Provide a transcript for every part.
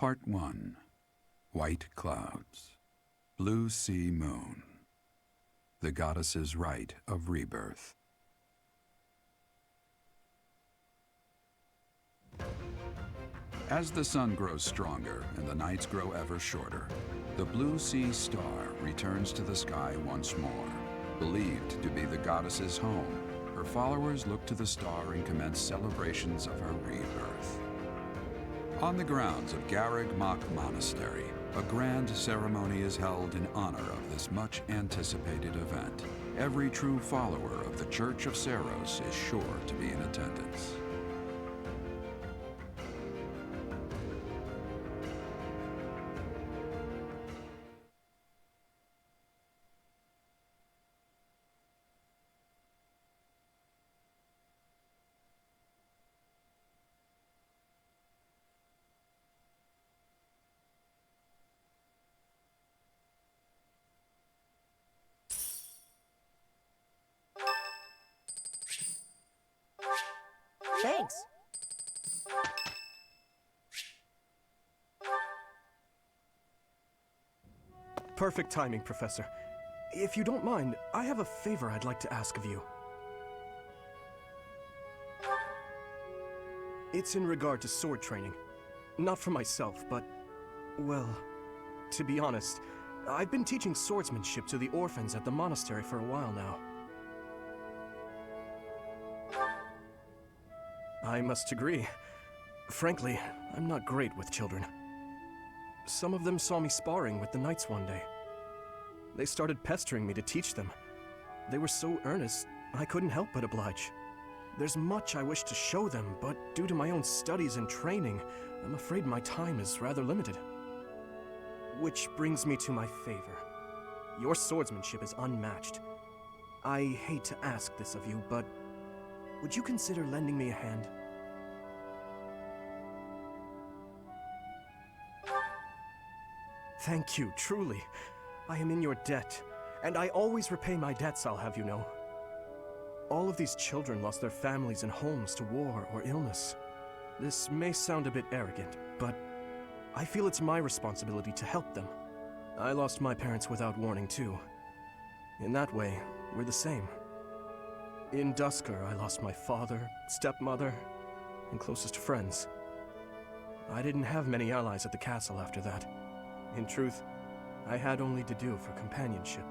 Part 1. White Clouds. Blue Sea Moon. The goddess's rite of rebirth. As the sun grows stronger and the nights grow ever shorter, the Blue Sea Star returns to the sky once more. Believed to be the goddess's home, her followers look to the star and commence celebrations of her rebirth. On the grounds of Garreg Mach Monastery, a grand ceremony is held in honor of this much-anticipated event. Every true follower of the Church of Seros is sure to be in attendance. Thanks. Perfect timing, Professor. If you don't mind, I have a favor I'd like to ask of you. It's in regard to sword training. Not for myself, but, well, to be honest, I've been teaching swordsmanship to the orphans at the monastery for a while now. I must agree. Frankly, I'm not great with children. Some of them saw me sparring with the knights one day. They started pestering me to teach them. They were so earnest, I couldn't help but oblige. There's much I wish to show them, but due to my own studies and training, I'm afraid my time is rather limited. Which brings me to my favor. Your swordsmanship is unmatched. I hate to ask this of you, but would you consider lending me a hand? Thank you, truly. I am in your debt, and I always repay my debts, I'll have you know. All of these children lost their families and homes to war or illness. This may sound a bit arrogant, but I feel it's my responsibility to help them. I lost my parents without warning, too. In that way, we're the same. In Dusker, I lost my father, stepmother, and closest friends. I didn't have many allies at the castle after that. In truth, I had only to do for companionship.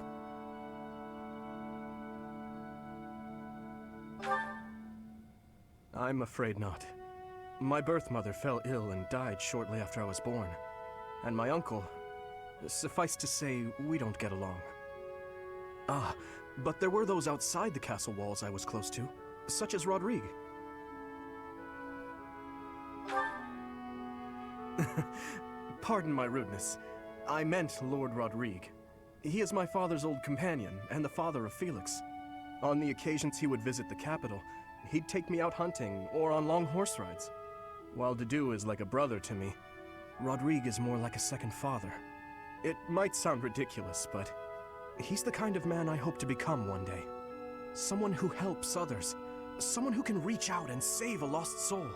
I'm afraid not. My birth mother fell ill and died shortly after I was born. And my uncle, suffice to say, we don't get along. Ah, but there were those outside the castle walls I was close to, such as Rodrigue. Pardon my rudeness. I meant Lord Rodrigue. He is my father's old companion, and the father of Felix. On the occasions he would visit the capital, he'd take me out hunting or on long horse rides. While Dedu is like a brother to me, Rodrigue is more like a second father. It might sound ridiculous, but he's the kind of man I hope to become one day. Someone who helps others. Someone who can reach out and save a lost soul.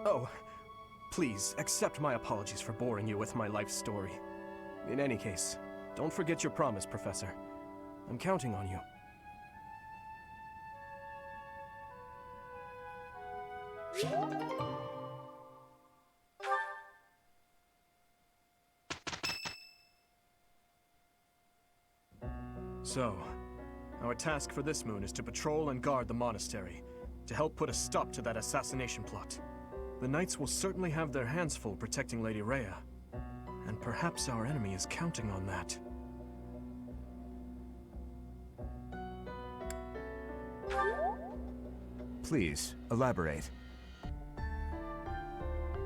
Oh, please accept my apologies for boring you with my life story. In any case, don't forget your promise, Professor. I'm counting on you. So, our task for this moon is to patrol and guard the monastery, to help put a stop to that assassination plot. The knights will certainly have their hands full protecting Lady Rhea, and perhaps our enemy is counting on that. Please, elaborate.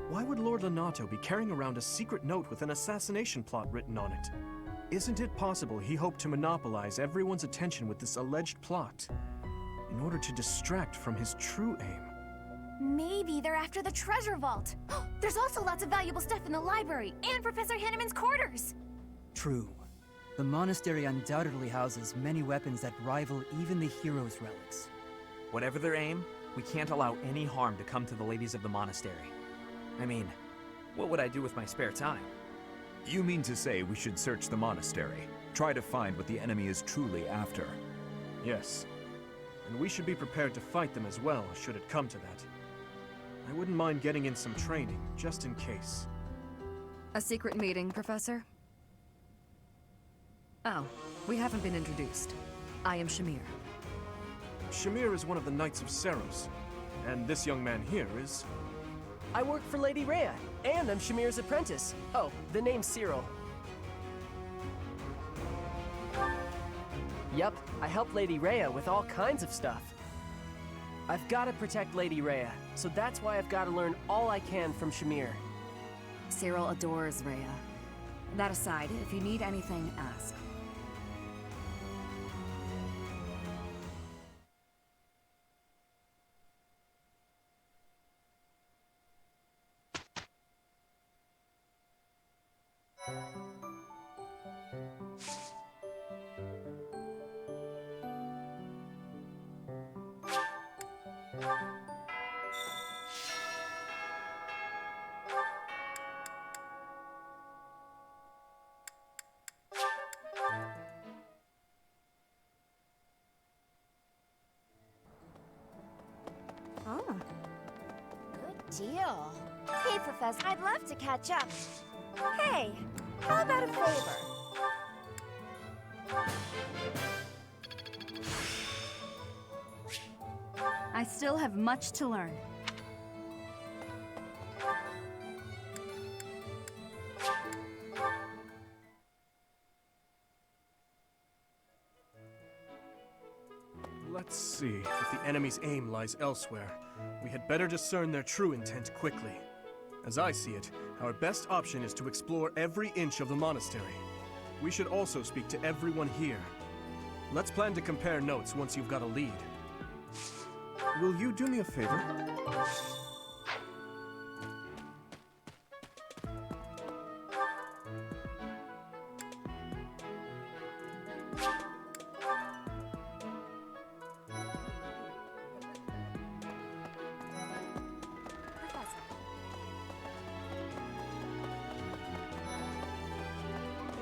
Why would Lord Lenato be carrying around a secret note with an assassination plot written on it? Isn't it possible he hoped to monopolize everyone's attention with this alleged plot, in order to distract from his true aim? Maybe they're after the treasure vault. There's also lots of valuable stuff in the library and Professor Hanneman's quarters. True. The monastery undoubtedly houses many weapons that rival even the hero's relics. Whatever their aim, we can't allow any harm to come to the ladies of the monastery. I mean, what would I do with my spare time? You mean to say we should search the monastery? Try to find what the enemy is truly after? Yes. And we should be prepared to fight them as well, should it come to that. I wouldn't mind getting in some training, just in case. A secret meeting, Professor? Oh, we haven't been introduced. I am Shamir. Shamir is one of the Knights of Seros, and this young man here is... I work for Lady Rhea, and I'm Shamir's apprentice. Oh, the name's Cyril. Yup, I help Lady Rhea with all kinds of stuff. I've got to protect Lady Rhea, so that's why I've got to learn all I can from Shamir. Cyril adores Rhea. That aside, if you need anything, ask. Oh. Good deal. Hey, Professor, I'd love to catch up. Hey, how about a favor? I still have much to learn. Let's see. If the enemy's aim lies elsewhere, we had better discern their true intent quickly. As I see it, our best option is to explore every inch of the monastery. We should also speak to everyone here. Let's plan to compare notes once you've got a lead. Will you do me a favor?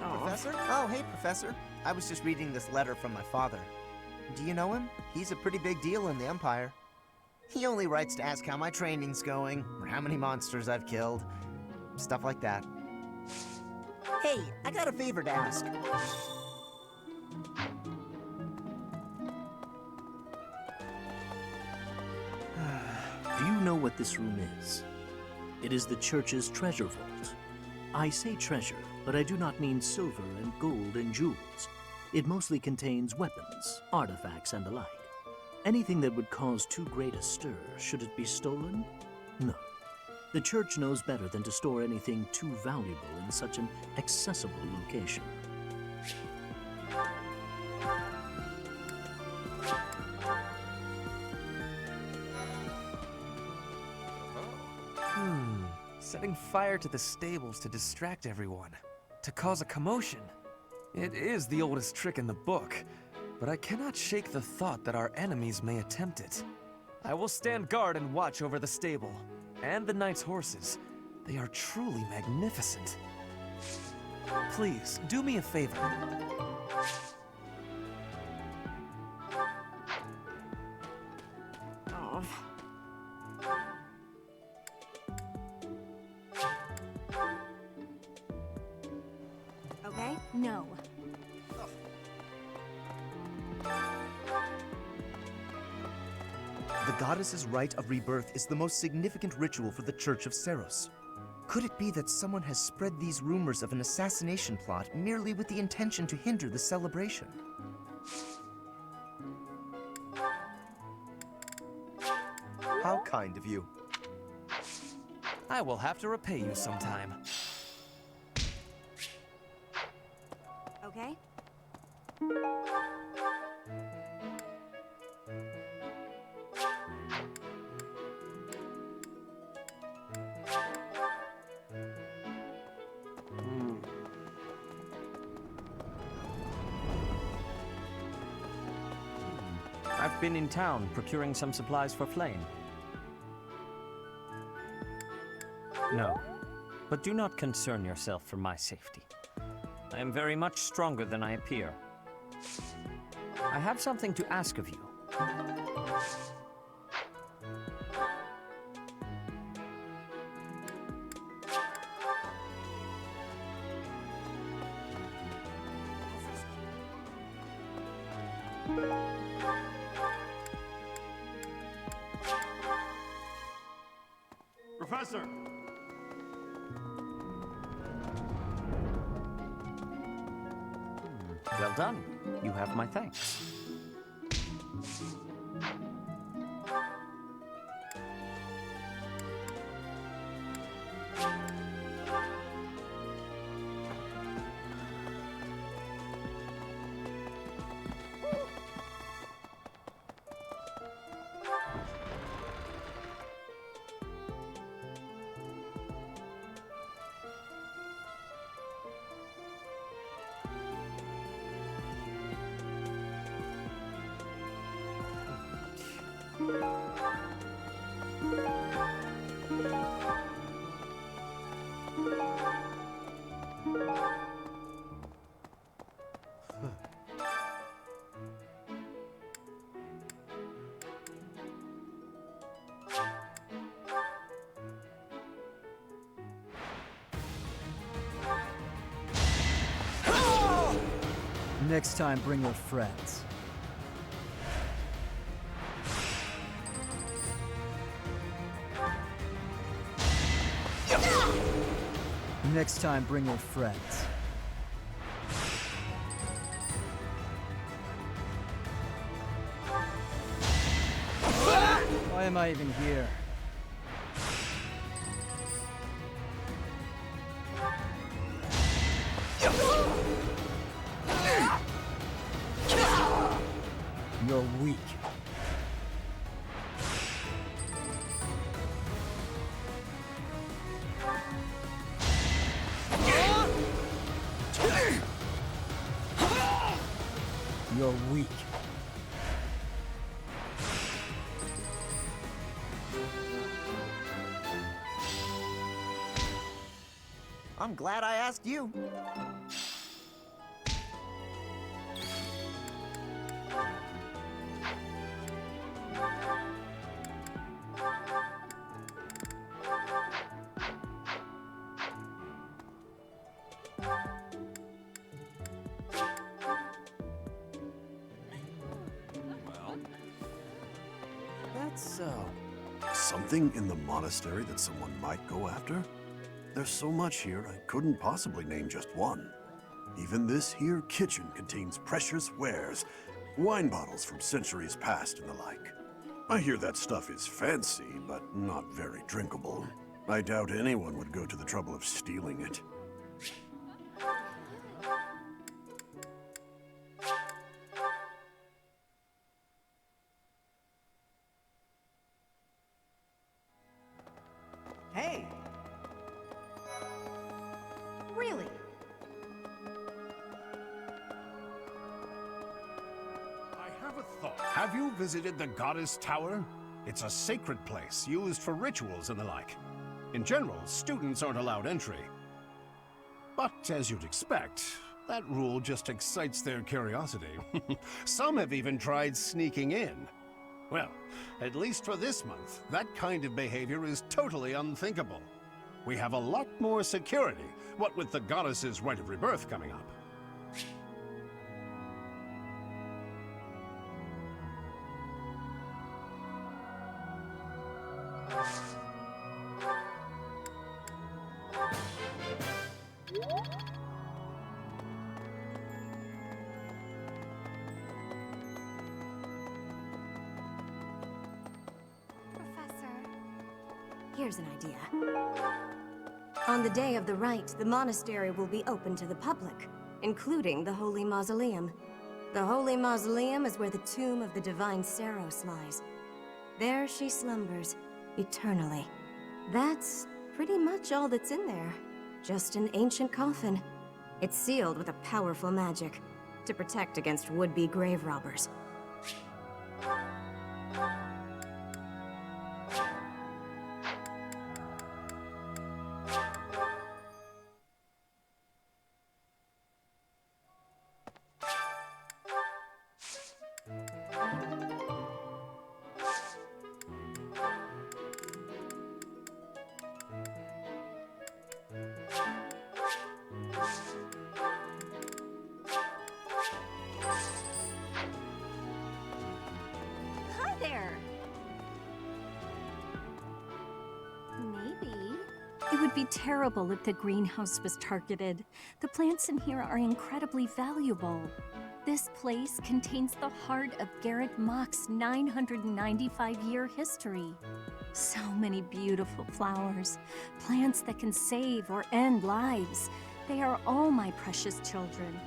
Professor? Oh, hey, Professor. I was just reading this letter from my father. Do you know him? He's a pretty big deal in the Empire. He only writes to ask how my training's going, or how many monsters I've killed. Stuff like that. Hey, I got a favor to ask. Do you know what this room is? It is the church's treasure vault. I say treasure, but I do not mean silver and gold and jewels. It mostly contains weapons, artifacts, and the like. Anything that would cause too great a stir, should it be stolen? No. The church knows better than to store anything too valuable in such an accessible location. Setting fire to the stables to distract everyone, to cause a commotion. It is the oldest trick in the book, but I cannot shake the thought that our enemies may attempt it. I will stand guard and watch over the stable, and the knight's horses. They are truly magnificent. Please, do me a favor. Okay? No. The goddess's Rite of Rebirth is the most significant ritual for the Church of Seros. Could it be that someone has spread these rumors of an assassination plot merely with the intention to hinder the celebration? How kind of you. I will have to repay you sometime. Okay? I've been in town procuring some supplies for Flame. No. But do not concern yourself for my safety. I am very much stronger than I appear. I have something to ask of you. Professor! Well done. You have my thanks. Next time, bring your friends. Next time, bring your friends. Why am I even here? You're weak. You're weak. I'm glad I asked you. That's so. Something in the monastery that someone might go after? There's so much here, I couldn't possibly name just one. Even this here kitchen contains precious wares, wine bottles from centuries past and the like. I hear that stuff is fancy, but not very drinkable. I doubt anyone would go to the trouble of stealing it. Hey! Really? I have a thought. Have you visited the Goddess Tower? It's a sacred place used for rituals and the like. In general, students aren't allowed entry. But as you'd expect, that rule just excites their curiosity. Some have even tried sneaking in. Well, at least for this month, that kind of behavior is totally unthinkable. We have a lot more security, what with the goddess's Rite of Rebirth coming up. Here's an idea. On the day of the rite, the monastery will be open to the public, including the Holy Mausoleum. The Holy Mausoleum is where the tomb of the Divine Saros lies. There she slumbers, eternally. That's pretty much all that's in there. Just an ancient coffin. It's sealed with a powerful magic, to protect against would-be grave robbers. would be terrible if the greenhouse was targeted. The plants in here are incredibly valuable. This place contains the heart of Garrett Mock's 995-year history. So many beautiful flowers, plants that can save or end lives. They are all my precious children.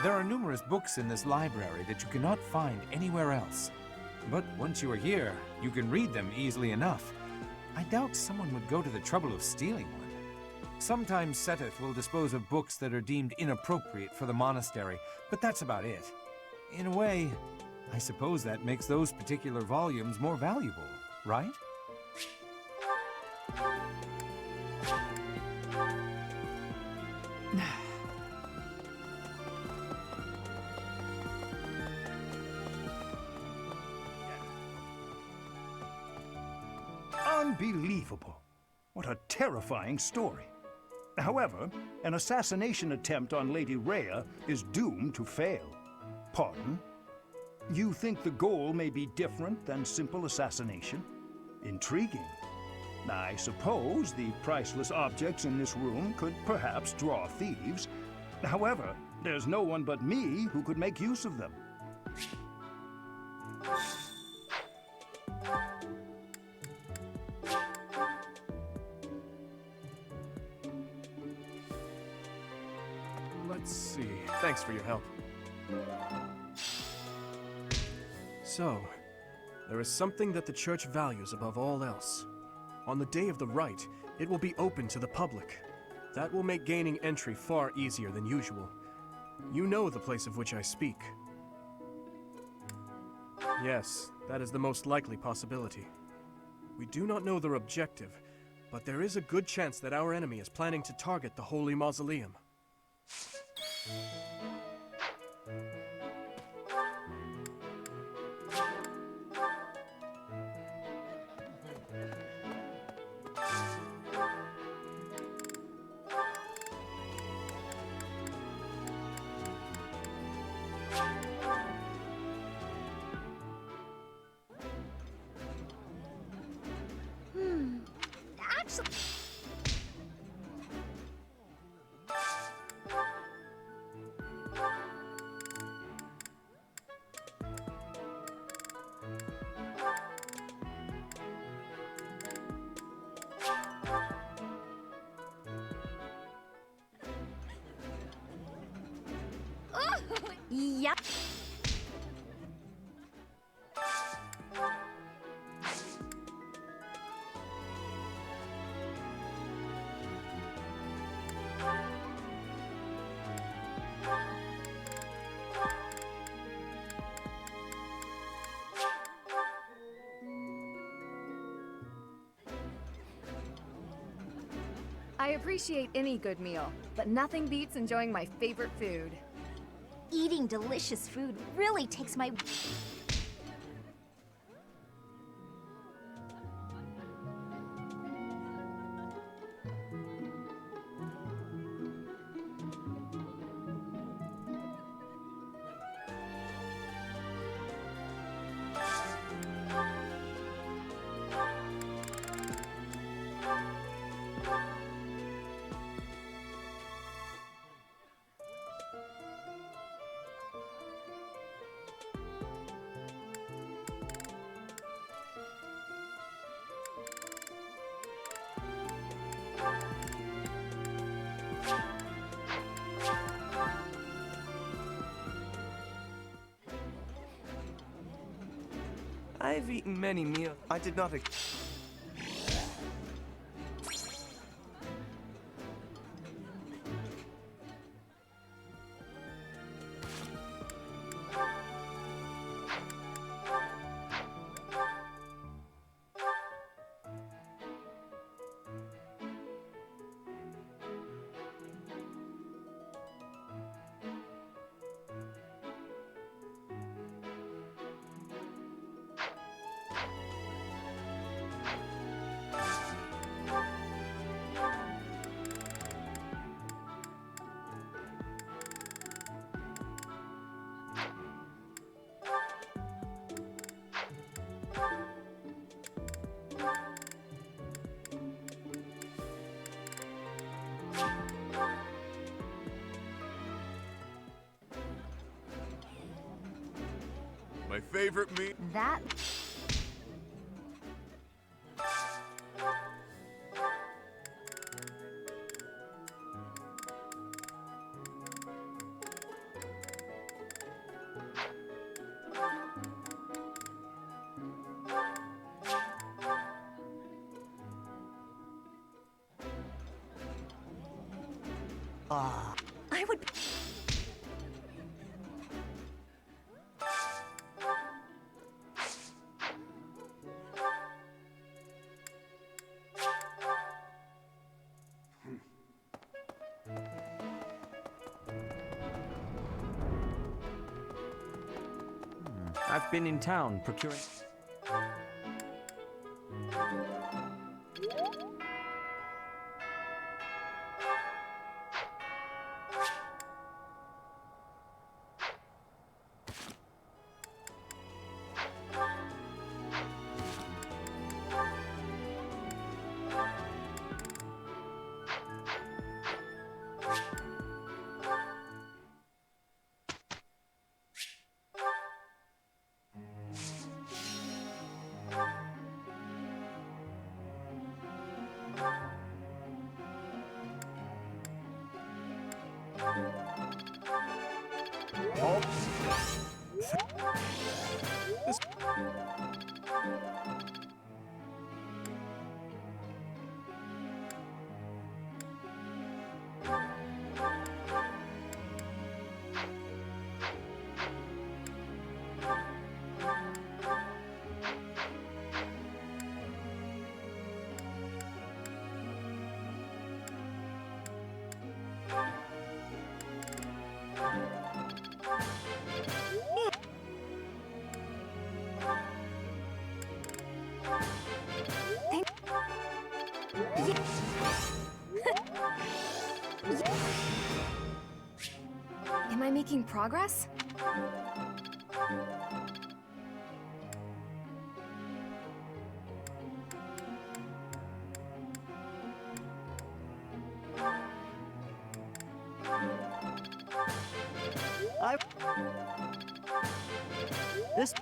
There are numerous books in this library that you cannot find anywhere else. But once you are here, you can read them easily enough. I doubt someone would go to the trouble of stealing one. Sometimes Seteth will dispose of books that are deemed inappropriate for the monastery, but that's about it. In a way, I suppose that makes those particular volumes more valuable, right? Unbelievable. What a terrifying story. However, an assassination attempt on Lady Rhea is doomed to fail. Pardon? You think the goal may be different than simple assassination? Intriguing. I suppose the priceless objects in this room could perhaps draw thieves. However, there's no one but me who could make use of them. Let's see. Thanks for your help. So, there is something that the Church values above all else. On the day of the rite, it will be open to the public. That will make gaining entry far easier than usual. You know the place of which I speak. Yes, that is the most likely possibility. We do not know their objective, but there is a good chance that our enemy is planning to target the Holy Mausoleum. Actually... Yep. I appreciate any good meal, but nothing beats enjoying my favorite food. Eating delicious food really takes my... I've eaten many meals. I did not... My favorite meat. That... I would. I've been in town procuring... Am I making progress? This...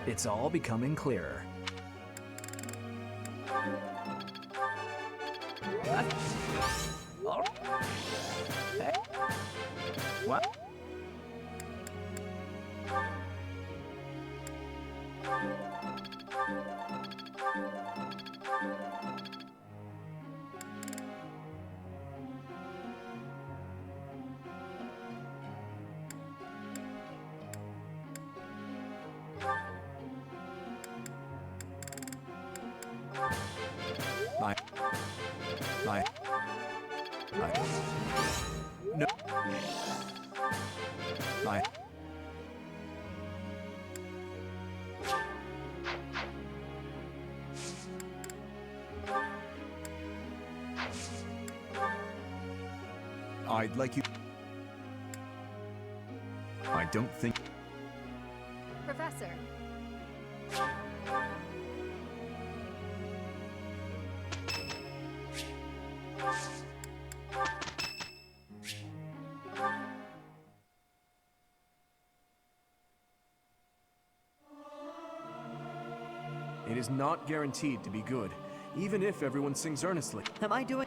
It's all becoming clearer. What? No. I'd like you... I don't think... Professor. It is not guaranteed to be good, even if everyone sings earnestly. Am I doing...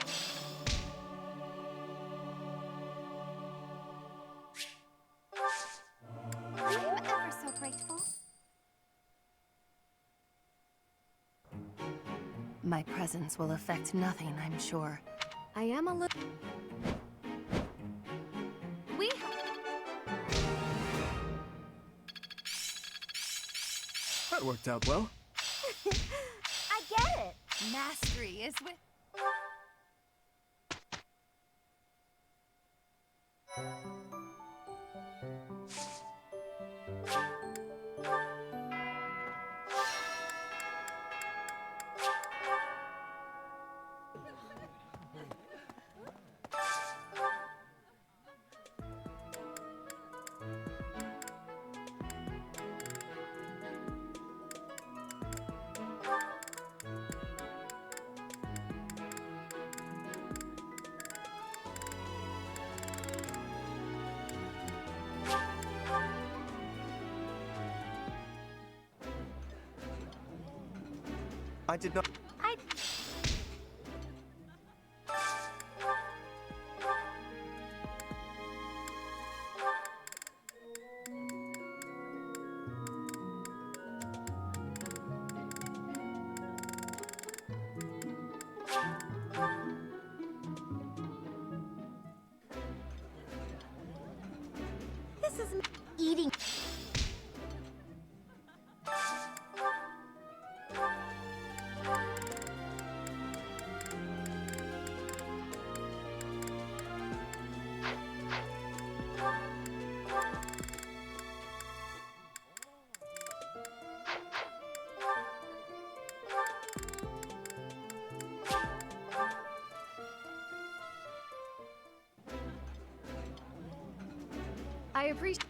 I'm ever so grateful. My presence will affect nothing, I'm sure. I am a little. That worked out well. I get it. Mastery is with... I did not. This is eating. I appreciate.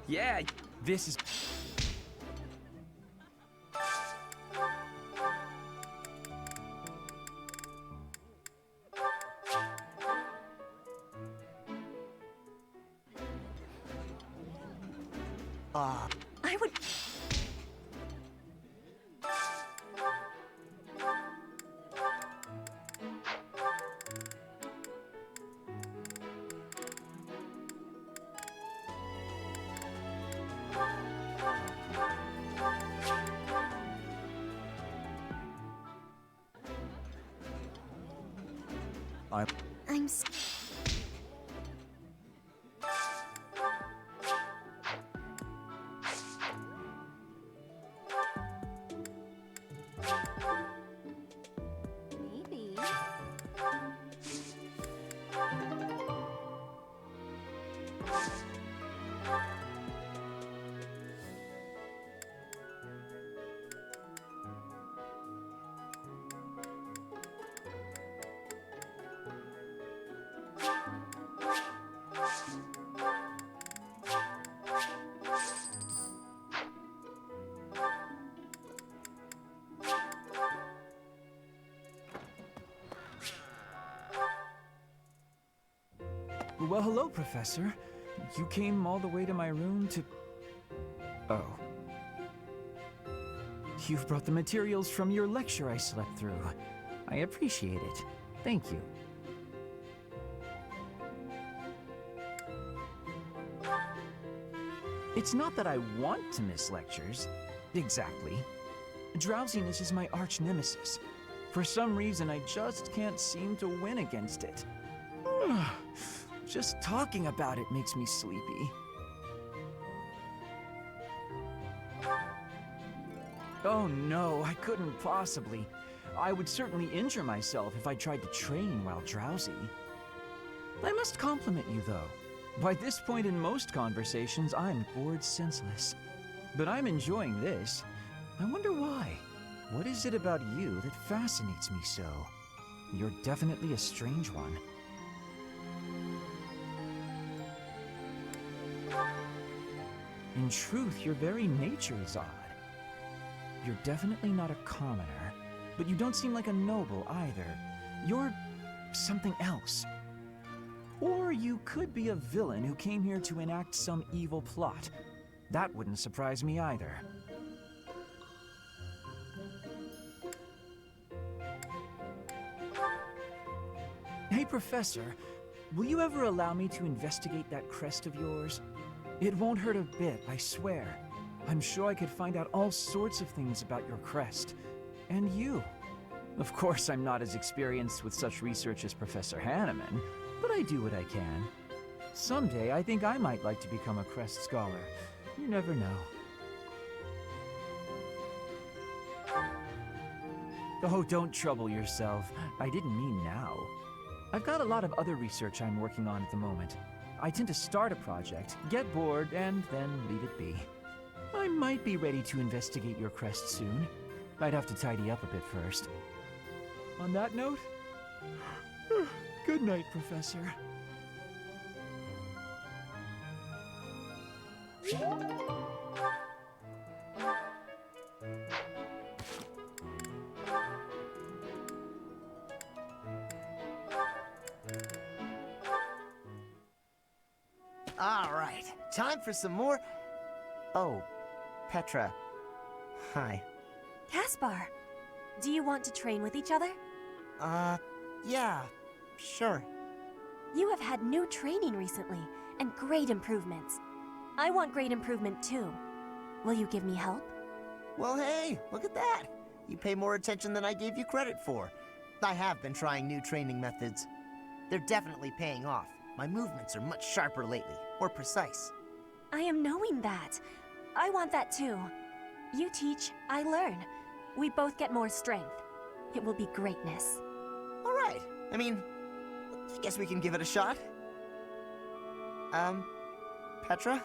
Yeah, this is... I would. I'm. Maybe. Well, hello, Professor. You came all the way to my room to... Oh. You've brought the materials from your lecture I slept through. I appreciate it. Thank you. It's not that I want to miss lectures. Exactly. Drowsiness is my arch nemesis. For some reason, I just can't seem to win against it. Just talking about it makes me sleepy. Oh no, I couldn't possibly. I would certainly injure myself if I tried to train while drowsy. I must compliment you, though. By this point in most conversations, I'm bored senseless. But I'm enjoying this. I wonder why. What is it about you that fascinates me so? You're definitely a strange one. In truth, your very nature is odd. You're definitely not a commoner, but you don't seem like a noble either. You're something else. Or you could be a villain who came here to enact some evil plot. That wouldn't surprise me either. Hey, Professor, will you ever allow me to investigate that crest of yours? It won't hurt a bit, I swear. I'm sure I could find out all sorts of things about your crest. And you. Of course, I'm not as experienced with such research as Professor Hanneman, but I do what I can. Someday, I think I might like to become a crest scholar. You never know. Oh, don't trouble yourself. I didn't mean now. I've got a lot of other research I'm working on at the moment. I tend to start a project, get bored, and then leave it be. I might be ready to investigate your crest soon. I'd have to tidy up a bit first. On that note, good night, Professor. All right, time for some more. Oh, Petra. Hi. Caspar, do you want to train with each other? Yeah, sure. You have had new training recently, and great improvements. I want great improvement too. Will you give me help? Well, hey, look at that. You pay more attention than I gave you credit for. I have been trying new training methods. They're definitely paying off. My movements are much sharper lately, more precise. I am knowing that. I want that too. You teach, I learn. We both get more strength. It will be greatness. All right. I mean, I guess we can give it a shot. Petra?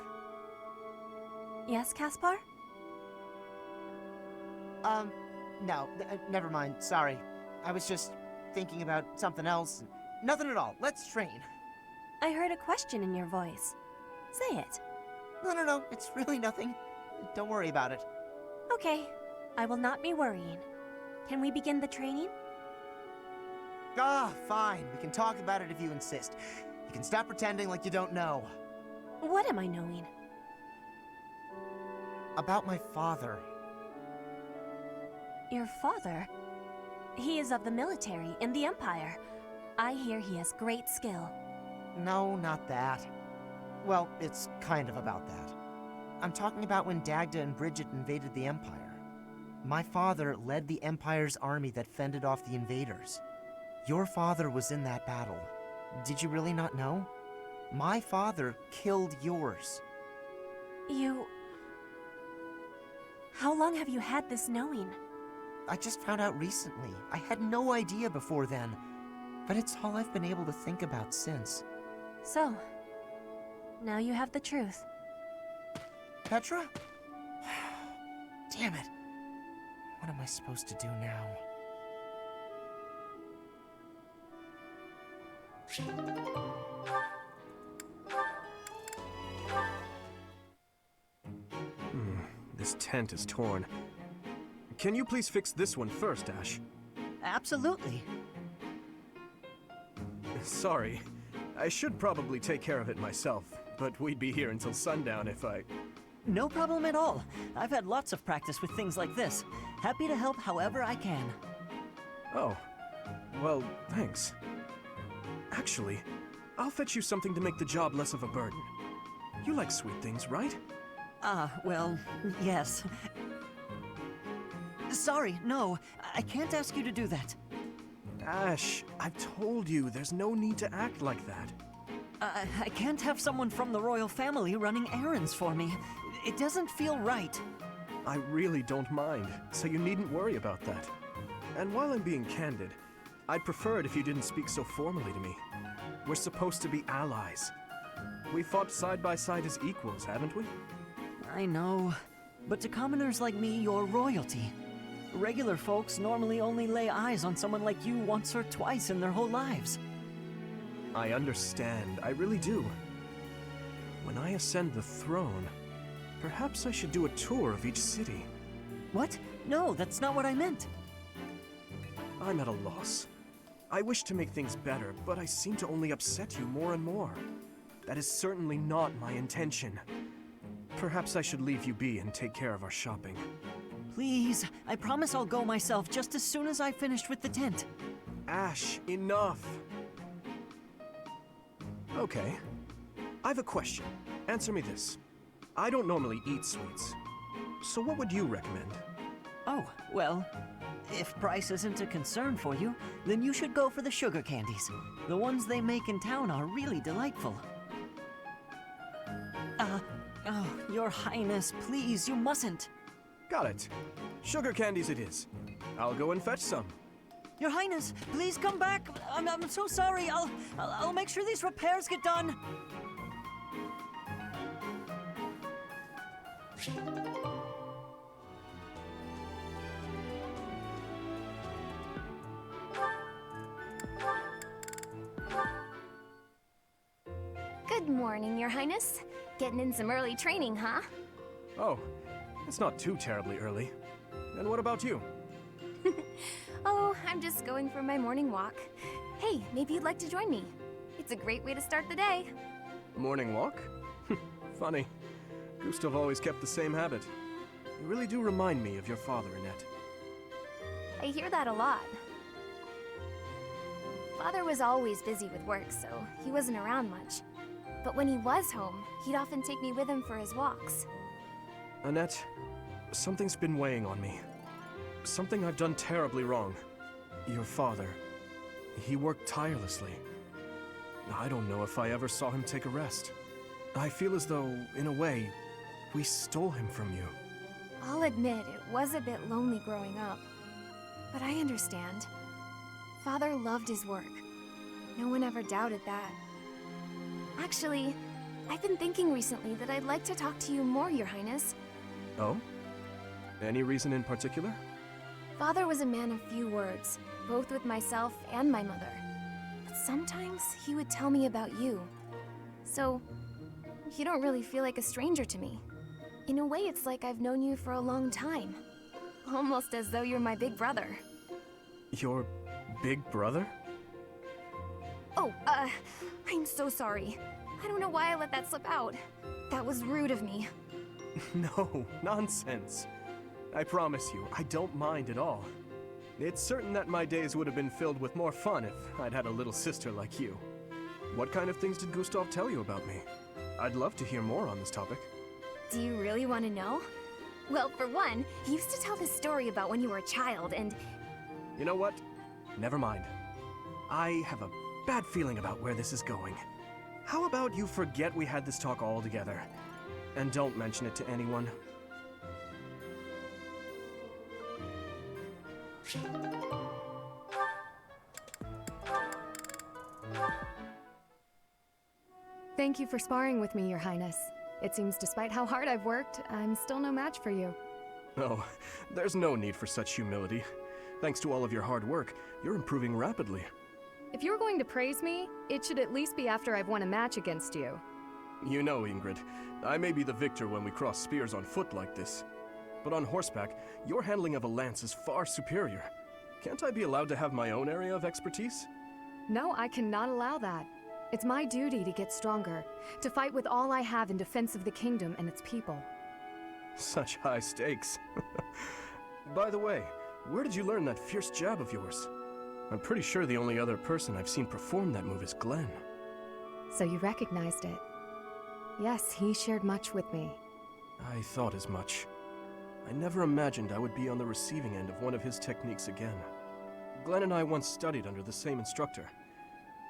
Yes, Caspar? No, never mind. Sorry. I was just thinking about something else. Nothing at all. Let's train. I heard a question in your voice. Say it. No. It's really nothing. Don't worry about it. Okay. I will not be worrying. Can we begin the training? Ah, fine. We can talk about it if you insist. You can stop pretending like you don't know. What am I knowing? About my father. Your father? He is of the military in the Empire. I hear he has great skill. No, not that. Well, it's kind of about that. I'm talking about when Dagda and Bridget invaded the Empire. My father led the Empire's army that fended off the invaders. Your father was in that battle. Did you really not know? My father killed yours. You... How long have you had this knowing? I just found out recently. I had no idea before then. But it's all I've been able to think about since. So, now you have the truth. Petra? Damn it. What am I supposed to do now? This tent is torn. Can you please fix this one first, Ash? Absolutely. Sorry. I should probably take care of it myself, but we'd be here until sundown if I... No problem at all. I've had lots of practice with things like this. Happy to help however I can. Oh. Well, thanks. Actually, I'll fetch you something to make the job less of a burden. You like sweet things, right? Well, yes. Sorry, no. I can't ask you to do that. Ash, I've told you, there's no need to act like that. I can't have someone from the royal family running errands for me. It doesn't feel right. I really don't mind, so you needn't worry about that. And while I'm being candid, I'd prefer it if you didn't speak so formally to me. We're supposed to be allies. We fought side by side as equals, haven't we? I know. But to commoners like me, you're royalty. Regular folks normally only lay eyes on someone like you once or twice in their whole lives. I understand, I really do. When I ascend the throne, perhaps I should do a tour of each city. What? No, that's not what I meant. I'm at a loss. I wish to make things better, but I seem to only upset you more and more. That is certainly not my intention. Perhaps I should leave you be and take care of our shopping. Please, I promise I'll go myself just as soon as I've finished with the tent. Ash, enough! Okay. I've a question. Answer me this. I don't normally eat sweets. So what would you recommend? Oh, well, if price isn't a concern for you, then you should go for the sugar candies. The ones they make in town are really delightful. Oh, Your Highness, please, you mustn't. Got it. Sugar candies it is. I'll go and fetch some. Your Highness, please come back. I'm so sorry. I'll make sure these repairs get done. Good morning, Your Highness. Getting in some early training, huh? Oh, it's not too terribly early. And what about you? Oh, I'm just going for my morning walk. Hey, maybe you'd like to join me. It's a great way to start the day. Morning walk? Funny. Gustav always kept the same habit. You really do remind me of your father, Annette. I hear that a lot. Father was always busy with work, so he wasn't around much. But when he was home, he'd often take me with him for his walks. Annette, something's been weighing on me. Something I've done terribly wrong. Your father, he worked tirelessly. I don't know if I ever saw him take a rest. I feel as though, in a way, we stole him from you. I'll admit, it was a bit lonely growing up. But I understand. Father loved his work. No one ever doubted that. Actually, I've been thinking recently that I'd like to talk to you more, Your Highness. Oh? Any reason in particular? Father was a man of few words, both with myself and my mother. But sometimes he would tell me about you. So, you don't really feel like a stranger to me. In a way, it's like I've known you for a long time. Almost as though you're my big brother. Your big brother? Oh, I'm so sorry. I don't know why I let that slip out. That was rude of me. No, nonsense. I promise you, I don't mind at all. It's certain that my days would have been filled with more fun if I'd had a little sister like you. What kind of things did Gustav tell you about me? I'd love to hear more on this topic. Do you really want to know? Well, for one, he used to tell this story about when you were a child and... You know what? Never mind. I have a bad feeling about where this is going. How about you forget we had this talk altogether? And don't mention it to anyone. Thank you for sparring with me, Your Highness. It seems despite how hard I've worked, I'm still no match for you. Oh, there's no need for such humility. Thanks to all of your hard work, you're improving rapidly. If you're going to praise me, it should at least be after I've won a match against you. You know, Ingrid, I may be the victor when we cross spears on foot like this. But on horseback, your handling of a lance is far superior. Can't I be allowed to have my own area of expertise? No, I cannot allow that. It's my duty to get stronger, to fight with all I have in defense of the kingdom and its people. Such high stakes. By the way, where did you learn that fierce jab of yours? I'm pretty sure the only other person I've seen perform that move is Glenn. So you recognized it? Yes, he shared much with me. I thought as much. I never imagined I would be on the receiving end of one of his techniques again. Glenn and I once studied under the same instructor.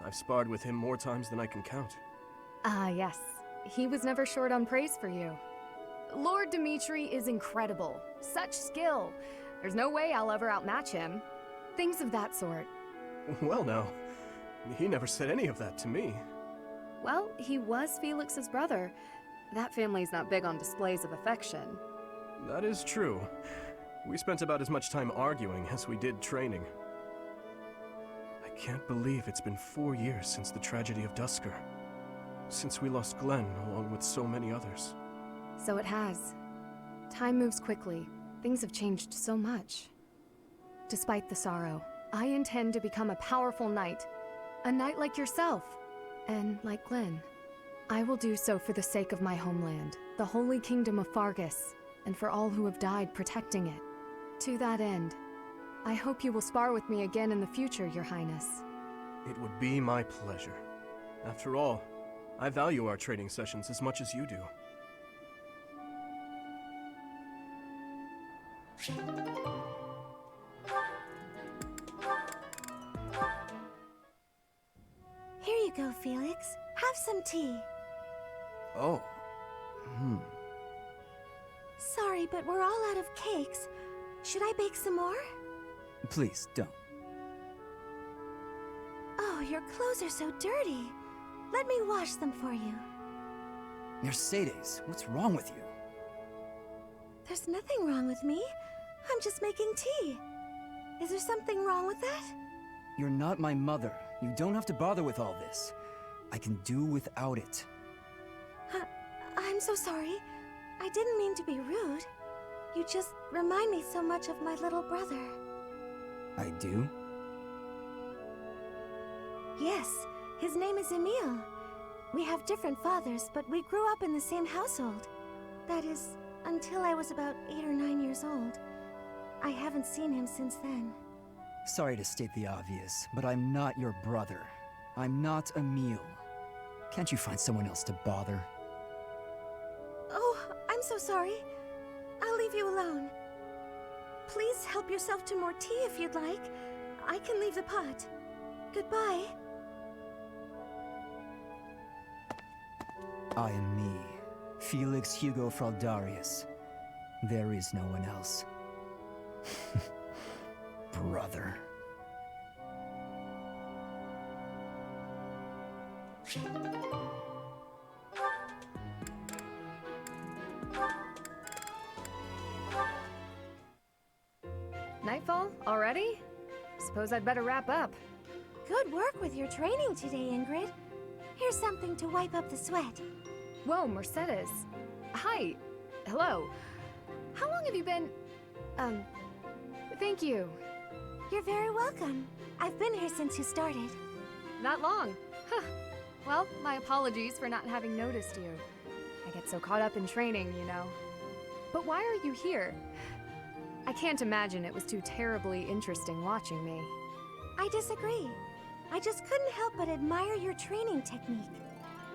I've sparred with him more times than I can count. Ah, yes. He was never short on praise for you. Lord Dimitri is incredible. Such skill. There's no way I'll ever outmatch him. Things of that sort. Well now, he never said any of that to me. Well, he was Felix's brother. That family's not big on displays of affection. That is true. We spent about as much time arguing as we did training. I can't believe it's been 4 years since the tragedy of Dusker. Since we lost Glenn along with so many others. So it has. Time moves quickly. Things have changed so much. Despite the sorrow, I intend to become a powerful knight. A knight like yourself. And like Glenn. I will do so for the sake of my homeland, the holy kingdom of Fargus, and for all who have died protecting it. To that end, I hope you will spar with me again in the future, Your Highness. It would be my pleasure. After all, I value our training sessions as much as you do. Here you go, Felix. Have some tea. Oh. Sorry, but we're all out of cakes. Should I bake some more? Please, don't. Oh, your clothes are so dirty. Let me wash them for you. Mercedes, what's wrong with you? There's nothing wrong with me. I'm just making tea. Is there something wrong with that? You're not my mother. You don't have to bother with all this. I can do without it. I'm so sorry. I didn't mean to be rude. You just remind me so much of my little brother. I do? Yes, his name is Emile. We have different fathers, but we grew up in the same household. That is, until I was about 8 or 9 years old. I haven't seen him since then. Sorry to state the obvious, but I'm not your brother. I'm not Emil. Can't you find someone else to bother? Oh, I'm so sorry. I'll leave you alone. Please help yourself to more tea if you'd like. I can leave the pot. Goodbye. I am me, Felix Hugo Fraldarius. There is no one else. Brother. Nightfall? Already? Suppose I'd better wrap up. Good work with your training today, Ingrid. Here's something to wipe up the sweat. Whoa, Mercedes. Hi. Hello. How long have you been... Thank you. You're very welcome. I've been here since you started. That long? Huh. Well, my apologies for not having noticed you. I get so caught up in training, you know. But why are you here? I can't imagine it was too terribly interesting watching me. I disagree. I just couldn't help but admire your training technique.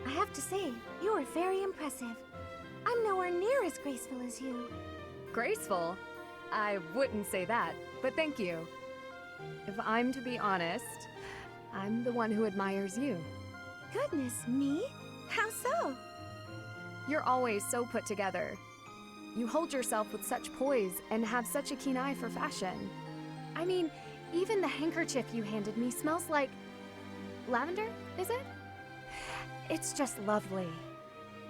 I have to say, you are very impressive. I'm nowhere near as graceful as you. Graceful? I wouldn't say that, but thank you. If I'm to be honest, I'm the one who admires you. Goodness, me? How so? You're always so put together. You hold yourself with such poise and have such a keen eye for fashion. I mean, even the handkerchief you handed me smells like... lavender, is it? It's just lovely.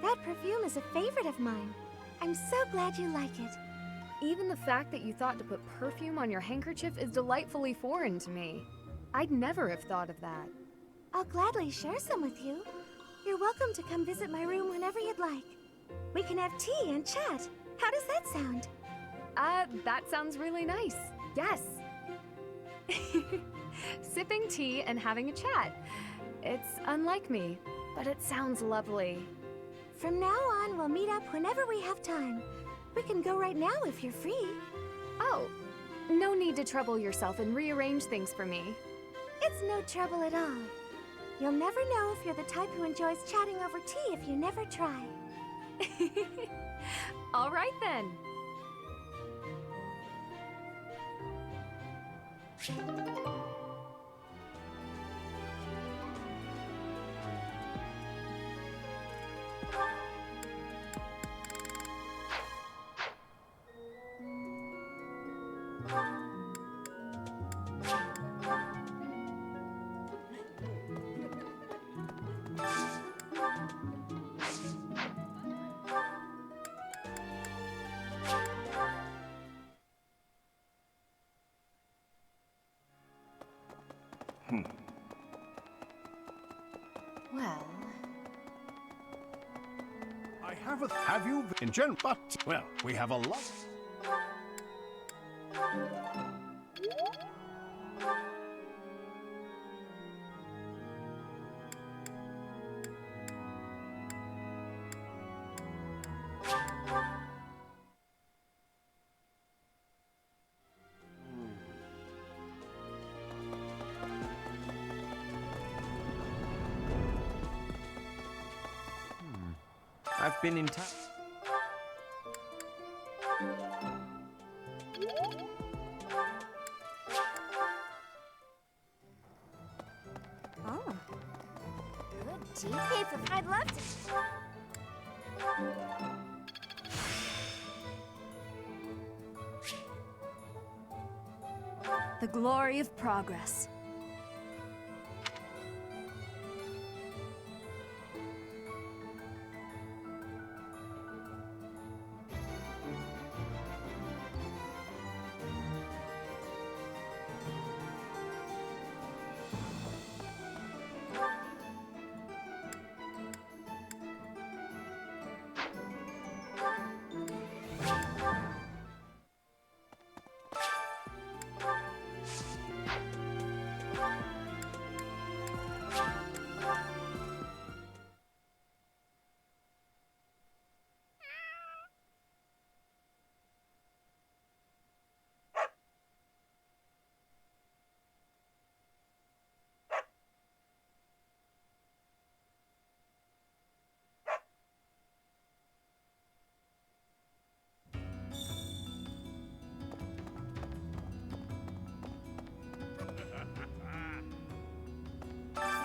That perfume is a favorite of mine. I'm so glad you like it. Even the fact that you thought to put perfume on your handkerchief is delightfully foreign to me. I'd never have thought of that. I'll gladly share some with you. You're welcome to come visit my room whenever you'd like. We can have tea and chat. How does that sound? That sounds really nice. Yes. Sipping tea and having a chat. It's unlike me, but it sounds lovely. From now on, we'll meet up whenever we have time. We can go right now if you're free. Oh, no need to trouble yourself and rearrange things for me. It's no trouble at all. You'll never know if you're the type who enjoys chatting over tea if you never try. All right then. Well... I have you in general, but, well, we have a lot... I've been in touch. Oh. Good tea paper. I'd love to. The glory of progress.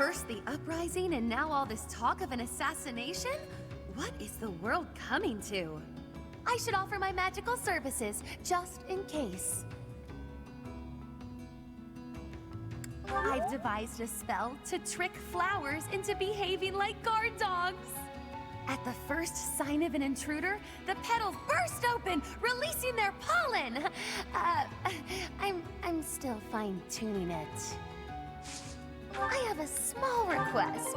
First the uprising and now all this talk of an assassination? What is the world coming to? I should offer my magical services, just in case. I've devised a spell to trick flowers into behaving like guard dogs. At the first sign of an intruder, the petals burst open, releasing their pollen. I'm still fine-tuning it. I have a small request.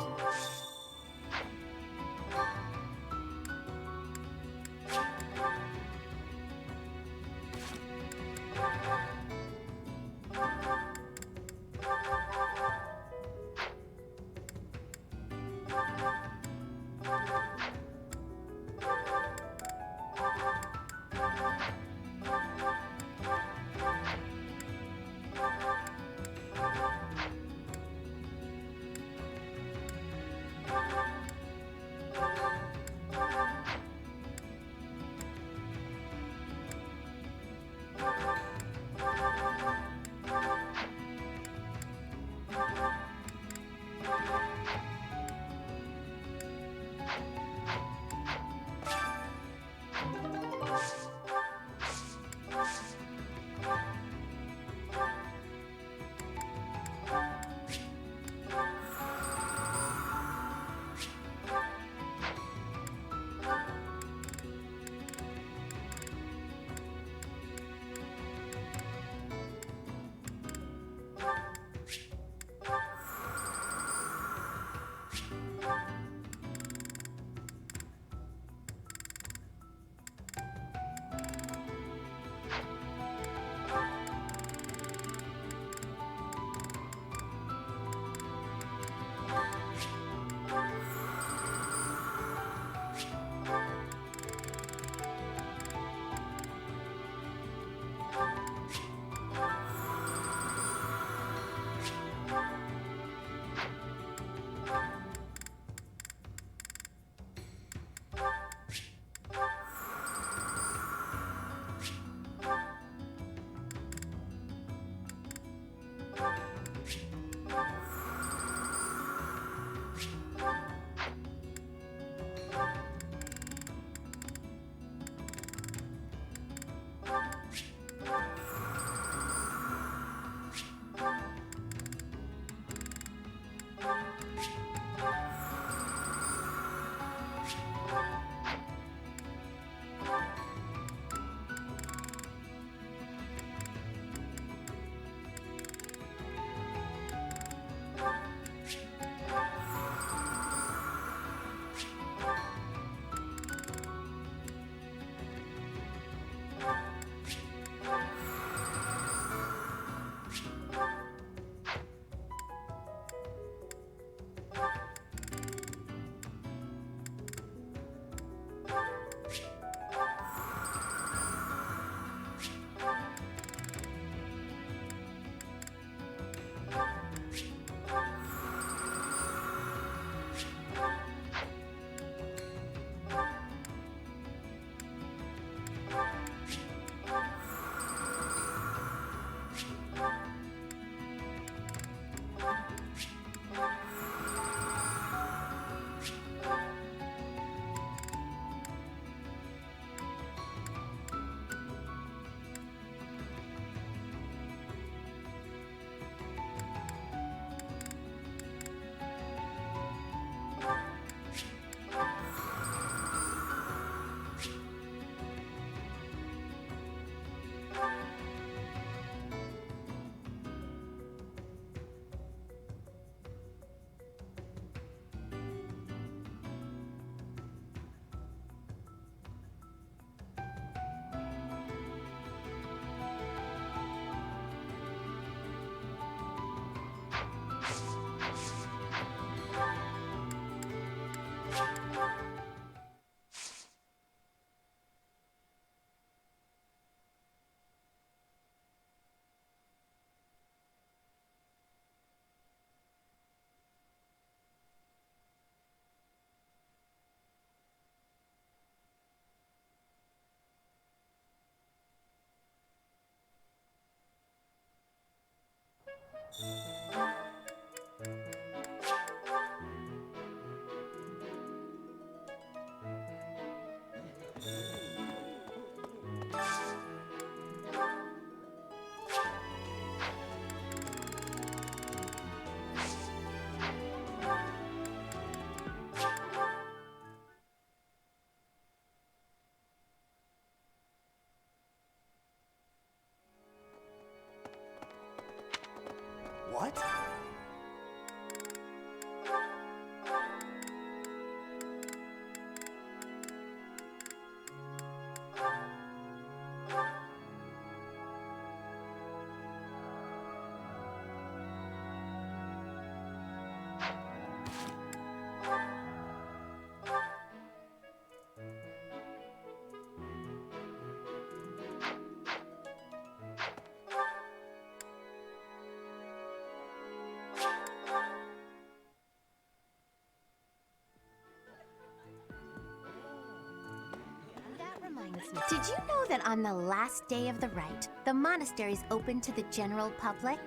reminds me. Did you know that on the last day of the rite, the monastery's open to the general public?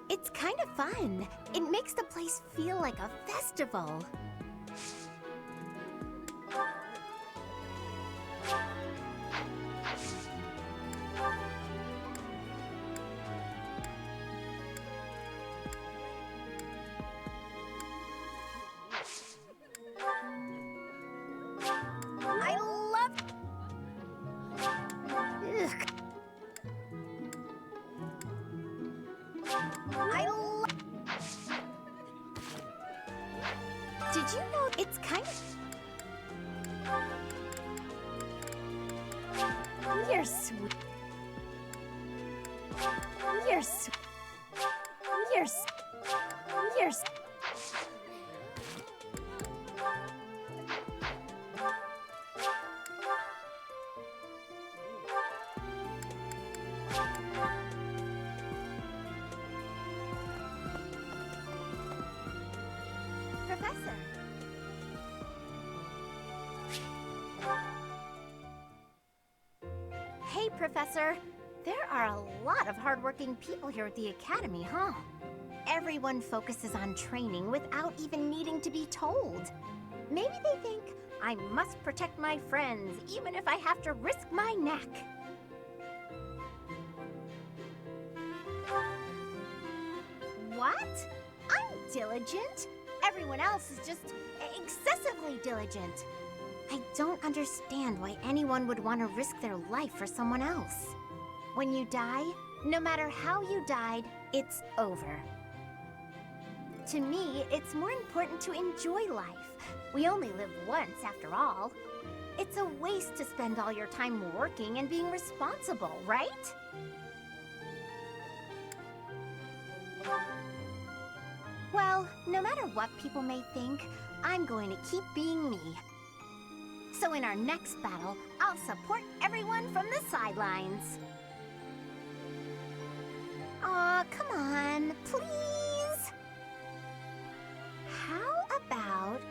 It's kind of fun. It makes the place feel like a festival. I love... Ugh. I love... Did you know it's kind of... You're sweet. You're sweet. You're You're Professor. Hey, Professor. There are a lot of hardworking people here at the Academy, huh? Everyone focuses on training without even needing to be told. Maybe they think I must protect my friends, even if I have to risk my neck. What? I'm diligent. Everyone else is just excessively diligent. I don't understand why anyone would want to risk their life for someone else. When you die, no matter how you died, it's over. To me, it's more important to enjoy life. We only live once, after all. It's a waste to spend all your time working and being responsible, right? Well, no matter what people may think, I'm going to keep being me. So in our next battle, I'll support everyone from the sidelines. Aw, come on, please. How about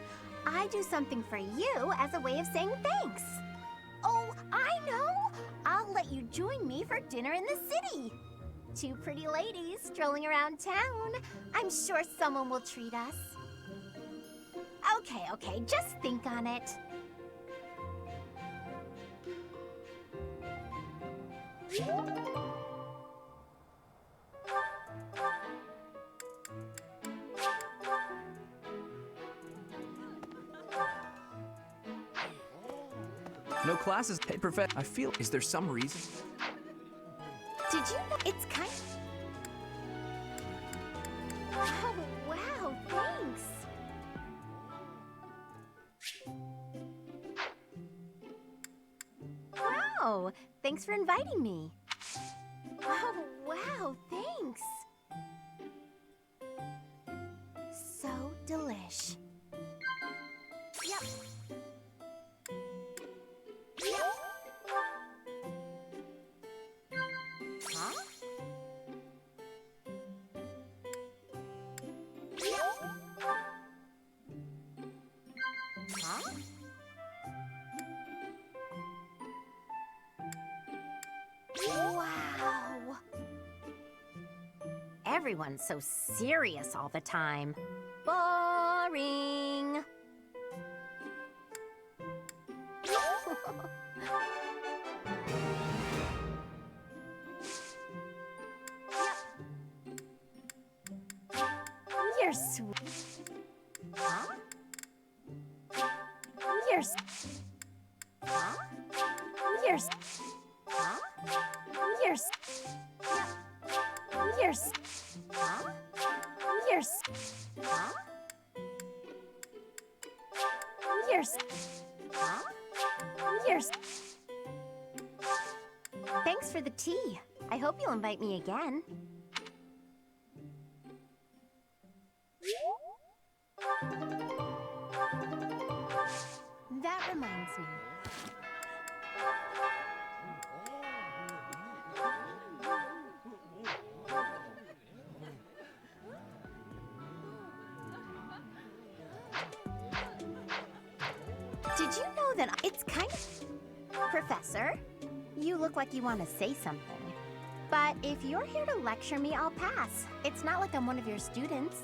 I do something for you as a way of saying thanks? Oh, I know! I'll let you join me for dinner in the city. Two pretty ladies strolling around town. I'm sure someone will treat us. Okay, just think on it. No classes. Hey, Professor, I feel... Is there some reason? Did you know it's kind of... Oh, wow, thanks. Wow, thanks for inviting me. Oh, wow, thanks. So delish. Yep. Huh? Huh? Wow! Everyone's so serious all the time. Boring! You're sweet. Huh? You're Huh? You're Huh? You're You're Huh? You're Huh? You're Huh? You're Thanks for the tea. I hope you'll invite me again. That reminds me. Did you know that it's kind of... Professor, you look like you want to say something. But if you're here to lecture me, I'll pass. It's not like I'm one of your students.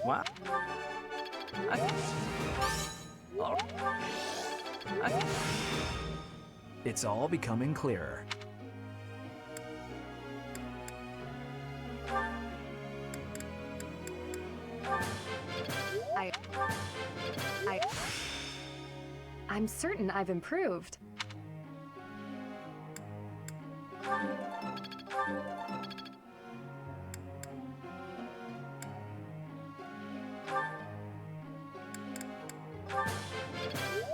Wow. It's all becoming clearer. I'm certain I've improved.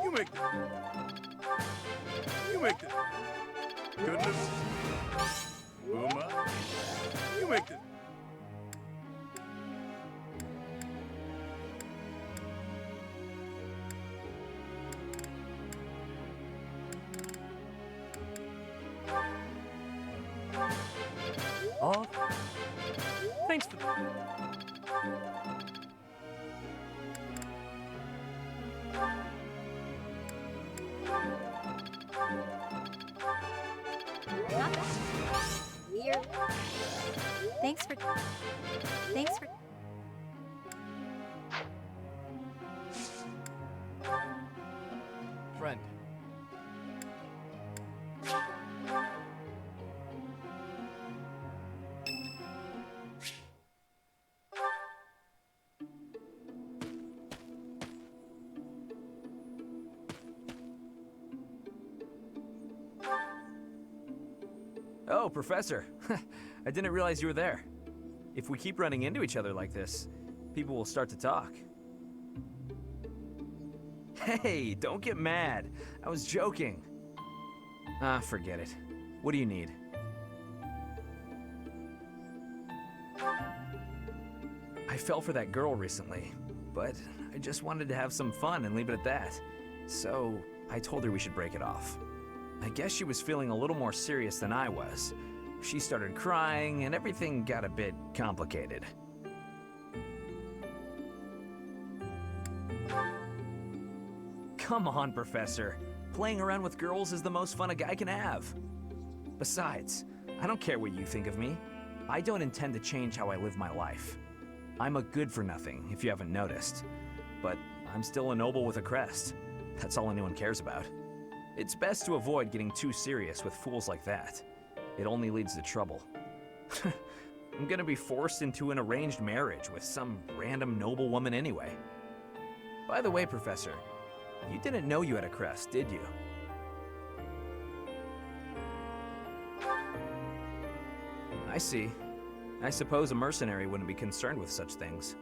You make it. Goodness. Uma. You make it. Oh, thanks for... Not bad. Thanks for... Friend. Oh, Professor. I didn't realize you were there. If we keep running into each other like this, people will start to talk. Hey, don't get mad. I was joking. Ah, forget it. What do you need? I fell for that girl recently, but I just wanted to have some fun and leave it at that. So, I told her we should break it off. I guess she was feeling a little more serious than I was. She started crying, and everything got a bit complicated. Come on, Professor. Playing around with girls is the most fun a guy can have. Besides, I don't care what you think of me. I don't intend to change how I live my life. I'm a good-for-nothing, if you haven't noticed. But I'm still a noble with a crest. That's all anyone cares about. It's best to avoid getting too serious with fools like that. It only leads to trouble. I'm gonna be forced into an arranged marriage with some random noble woman anyway. By the way, Professor, you didn't know you had a crest, did you? I see. I suppose a mercenary wouldn't be concerned with such things.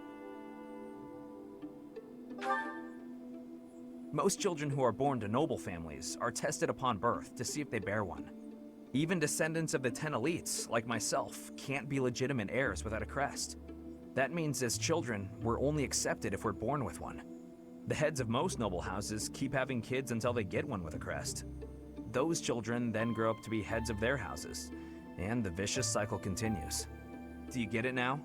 Most children who are born to noble families are tested upon birth to see if they bear one. Even descendants of the 10 elites, like myself, can't be legitimate heirs without a crest. That means as children, we're only accepted if we're born with one. The heads of most noble houses keep having kids until they get one with a crest. Those children then grow up to be heads of their houses, and the vicious cycle continues. Do you get it now?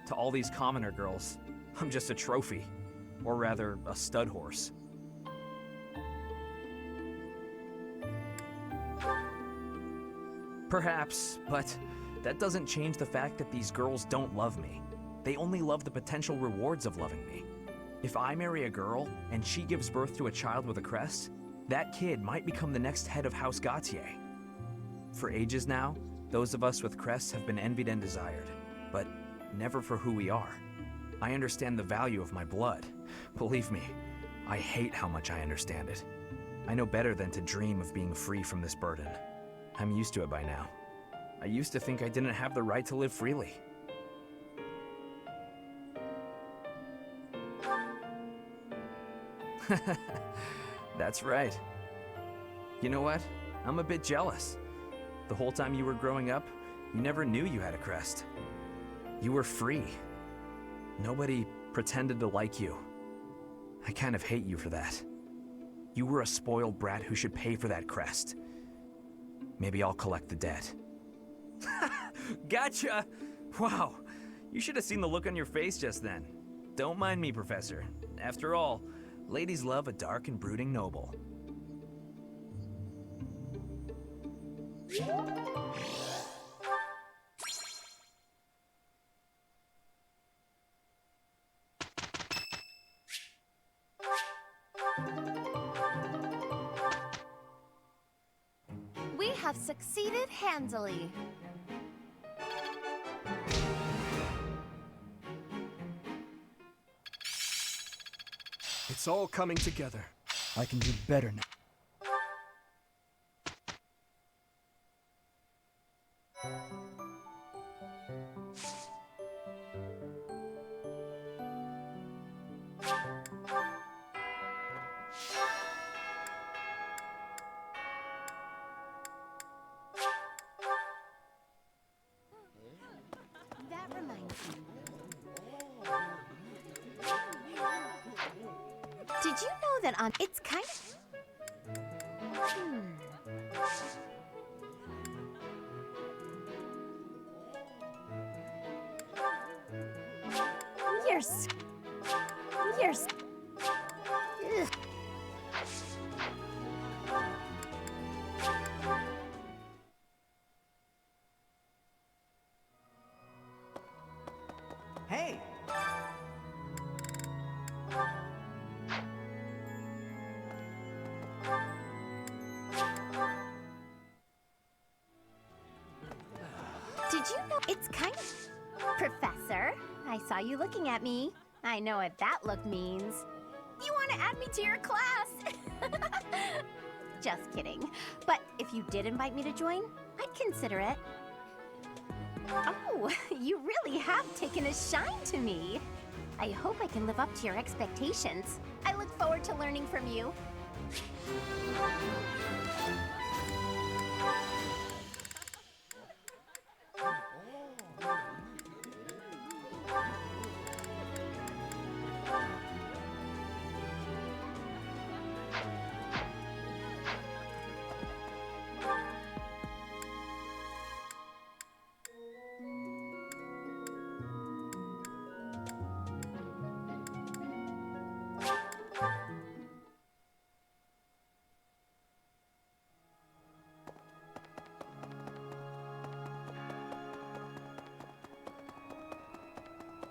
To all these commoner girls, I'm just a trophy. Or rather, a stud horse. Perhaps, but that doesn't change the fact that these girls don't love me. They only love the potential rewards of loving me. If I marry a girl and she gives birth to a child with a crest, that kid might become the next head of House Gautier. For ages now, those of us with crests have been envied and desired, but never for who we are. I understand the value of my blood. Believe me, I hate how much I understand it. I know better than to dream of being free from this burden. I'm used to it by now. I used to think I didn't have the right to live freely. That's right. You know what? I'm a bit jealous. The whole time you were growing up, you never knew you had a crest. You were free. Nobody pretended to like you. I kind of hate you for that. You were a spoiled brat who should pay for that crest. Maybe I'll collect the debt. Gotcha! Wow, you should have seen the look on your face just then. Don't mind me, Professor. After all, ladies love a dark and brooding noble. We have succeeded handily. It's all coming together. I can do better now. That reminds me. Did you know that on it's kind of You're Ugh. Hey! Did you know it's kind of Professor, I saw you looking at me. I know what that look means. You want to add me to your class? Just kidding. But if you did invite me to join, I'd consider it. Oh, you really have taken a shine to me. I hope I can live up to your expectations. I look forward to learning from you.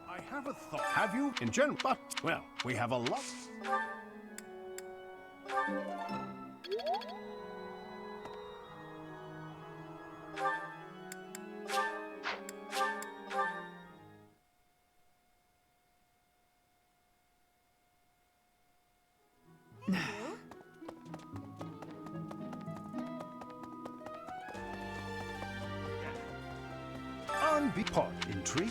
I have a thought. Have you? In general, but, well, we have a lot. Pot intrigue.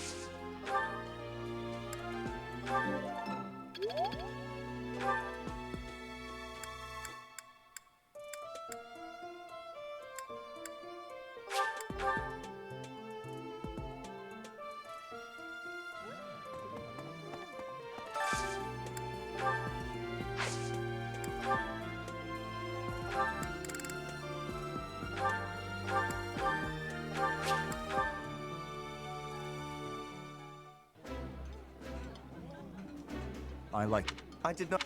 I did not.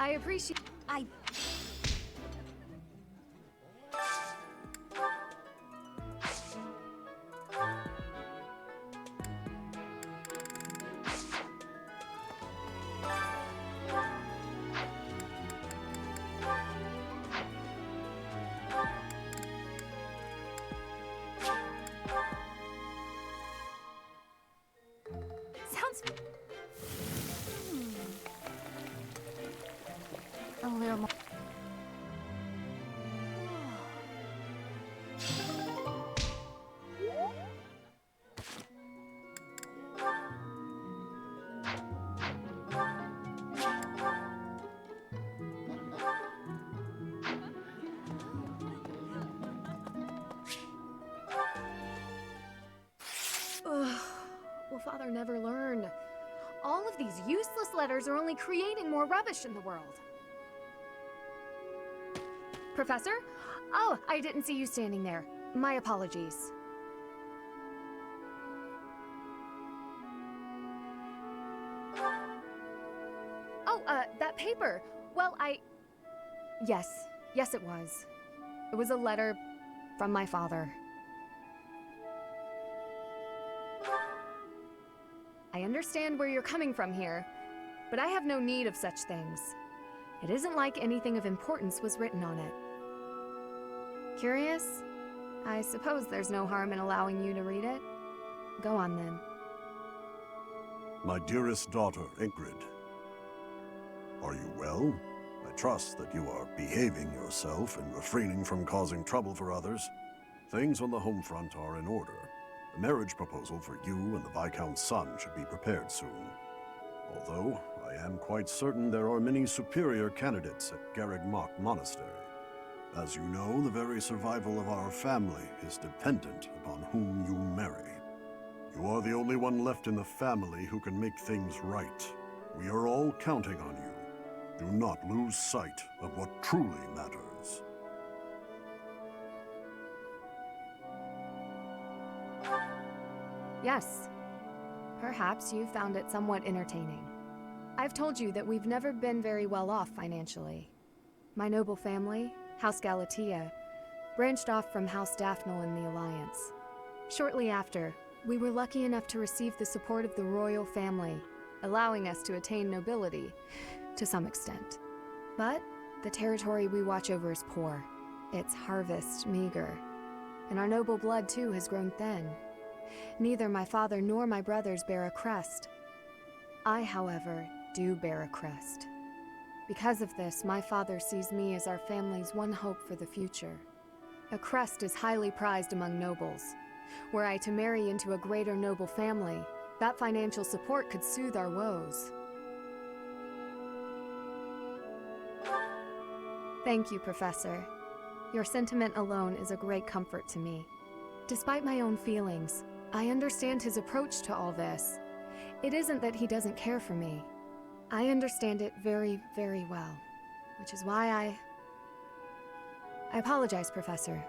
I appreciate... Sounds... A little more... Ugh. Will Father never learn? All of these useless letters are only creating more rubbish in the world. Professor? Oh, I didn't see you standing there. My apologies. Oh, that paper. Well, Yes. Yes, it was. It was a letter from my father. I understand where you're coming from here, but I have no need of such things. It isn't like anything of importance was written on it. Curious? I suppose there's no harm in allowing you to read it. Go on then. My dearest daughter, Ingrid. Are you well? I trust that you are behaving yourself and refraining from causing trouble for others. Things on the home front are in order. The marriage proposal for you and the Viscount's son should be prepared soon. Although, I am quite certain there are many superior candidates at Garreg Mach Monastery. As you know, the very survival of our family is dependent upon whom you marry. You are the only one left in the family who can make things right. We are all counting on you. Do not lose sight of what truly matters. Yes. Perhaps you found it somewhat entertaining. I've told you that we've never been very well off financially. My noble family, House Galatea, branched off from House Daphne in the Alliance. Shortly after, we were lucky enough to receive the support of the royal family, allowing us to attain nobility, to some extent. But the territory we watch over is poor, its harvest meager, and our noble blood too has grown thin. Neither my father nor my brothers bear a crest. I, however, do bear a crest. Because of this, my father sees me as our family's one hope for the future. A crest is highly prized among nobles. Were I to marry into a greater noble family, that financial support could soothe our woes. Thank you, Professor. Your sentiment alone is a great comfort to me. Despite my own feelings, I understand his approach to all this. It isn't that he doesn't care for me. I understand it very, very well, which is why I apologize, Professor.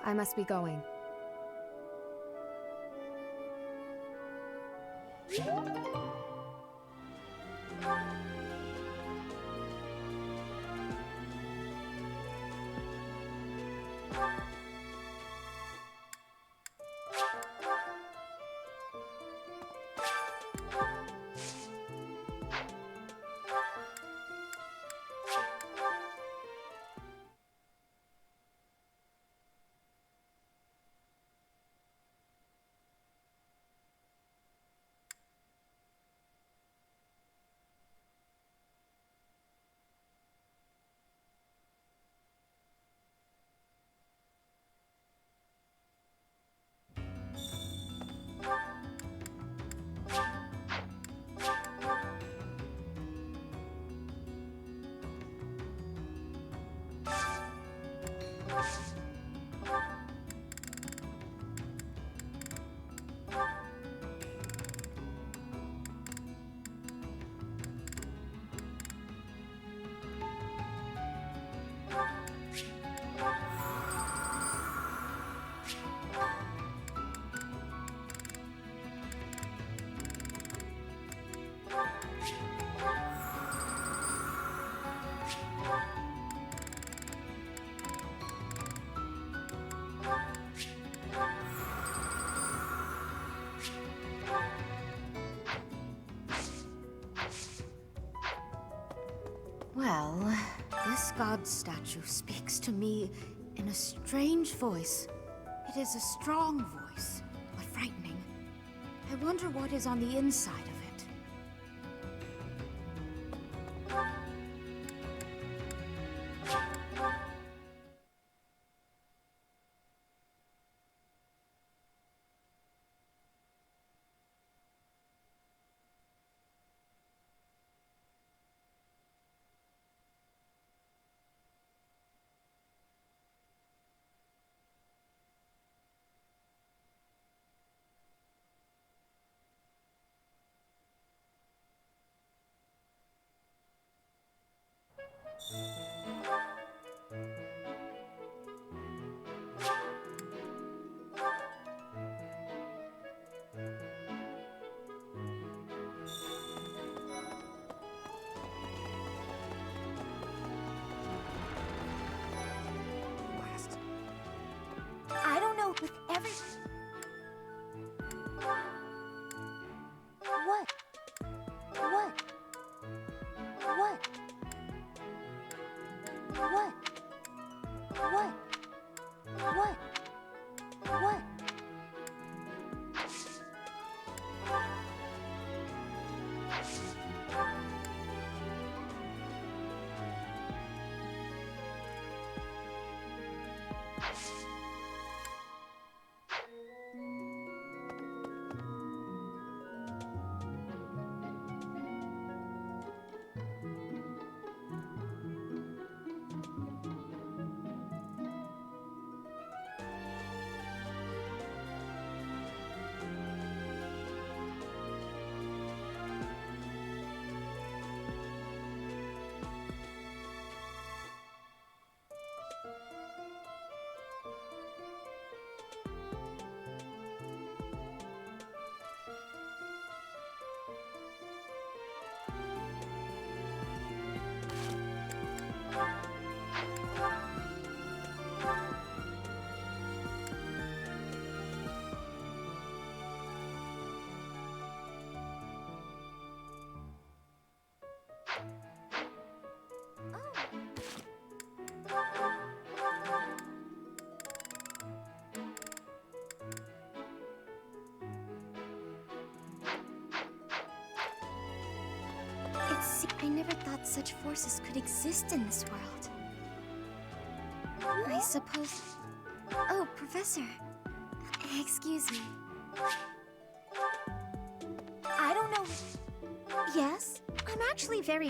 I must be going. Well, this god statue speaks to me in a strange voice. It is a strong voice, but frightening. I wonder what is on the inside of it. I don't know with every... What? What? What? What? What? What? What? I never thought such forces could exist in this world. I suppose... Oh, Professor. Excuse me. I don't know... Yes? I'm actually very